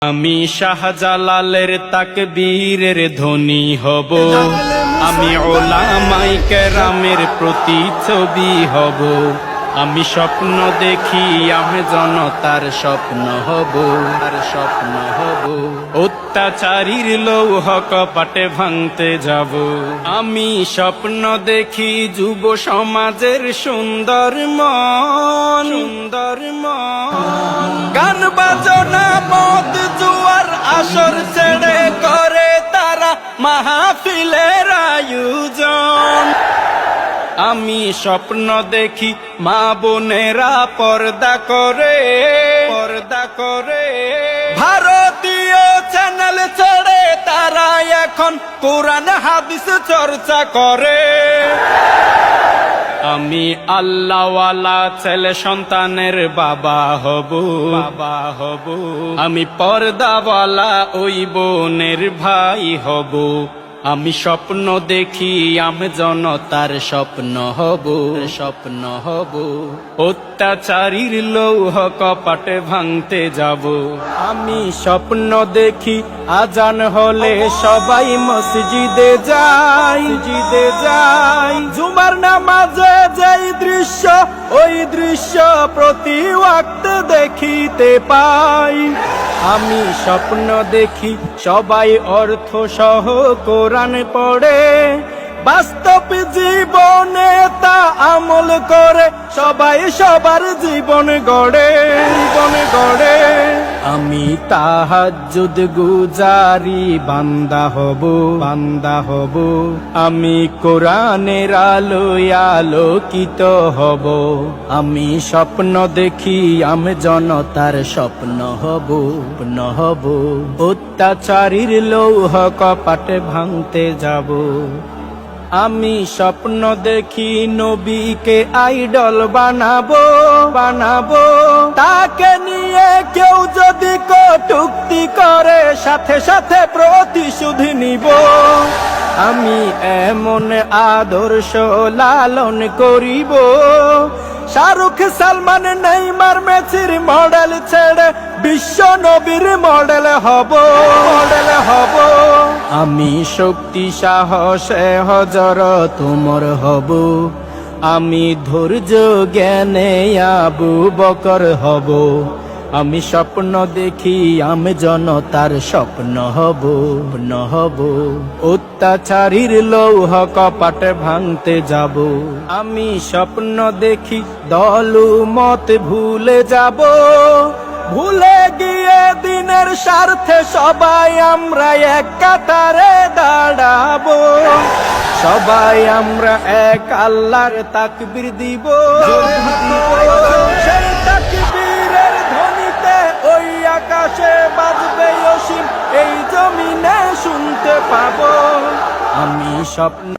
আমি শাহজালালের তাকবীরের ধ্বনি হব, আমি ওলামায়ে কেরামের প্রতিচ্ছবি হব। আমি স্বপ্ন দেখি আমি জনতার স্বপ্ন হব, তার স্বপ্ন হব। অত্যাচারীর লৌহ কপাটে ভাঙতে যাব। আমি স্বপ্ন দেখি যুব সমাজের সুন্দর মন, সুন্দর মন। গান বাজনা মদ জুয়ার আসর ছেড়ে করে তারা মাহফিলের আয়োজন। আমি স্বপ্ন দেখি মা বোনেরা পর্দা করে, পর্দা করে। ভারতীয় চ্যানেল ছেড়ে তারা এখন কোরআন হাদিস চর্চা করে। আমি আল্লাহওয়ালা ছেলে সন্তানের বাবা হব, বাবা হব। আমি পর্দাওয়ালা ওই বোনের ভাই হব। আমি স্বপ্ন দেখি আমি জনতার স্বপ্ন হব, স্বপ্ন হব। অত্যাচারীর লৌহ কপাটে ভাঙতে যাব। আমি স্বপ্ন দেখি আজান হলে সবাই মসজিদে যায়, মসজিদে যায়। জুমার নামাজে যেই দৃশ্য ওই দৃশ্য প্রতি ওয়াক্তে দেখিতে পাই। আমি স্বপ্ন দেখি সবাই অর্থ সহ কোরআন পড়ে, বাস্তব জীবনে তা আমল করে সবাই সবার জীবন গড়ে, জীবন গড়ে। আমি তাহাজ্জুদ গুজারি বান্দা হব, বান্দা হব। আমি কোরআনের আলোয় আলোকিত হব। আমি স্বপ্ন দেখি আমি জনতার স্বপ্ন হব, স্বপ্ন হব। অত্যাচারীর লৌহ কপাটে ভাঙতে যাব। আমি স্বপ্ন দেখি নবীকে আইডল বানাবো, বানাবো। তাকে নিয়ে কেউ যদি কটূক্তি করে সাথে সাথে প্রতিশোধ নিব। আমি এমন আদর্শ লালন করিব, শাহরুখ সালমান নেইমার মেসির মডেল ছেড়ে বিশ্ব নবীর মডেল হব, মডেল হব। আমি শক্তি সাহসে হযরত ওমর হব। আমি ধৈর্য জ্ঞানে আবু বকর হব। আমি স্বপ্ন দেখি আমি জনতার স্বপ্ন হব, হব। অত্যাচারীর লৌহ কপাটে ভাঙতে যাব। আমি স্বপ্ন দেখি দলু মত ভুলে যাব। ভুলে গিয়ে দিনের স্বার্থে সবাই আমরা এক কাতারে দাঁড়াবো। সবাই আমরা এক আল্লাহর তাকবীর দিব। সেই তাকবীরের ধ্বনিতে ওই আকাশে বাজবে অসীম, এই জমিনে শুনতে পাবো। আমি স্বপ্ন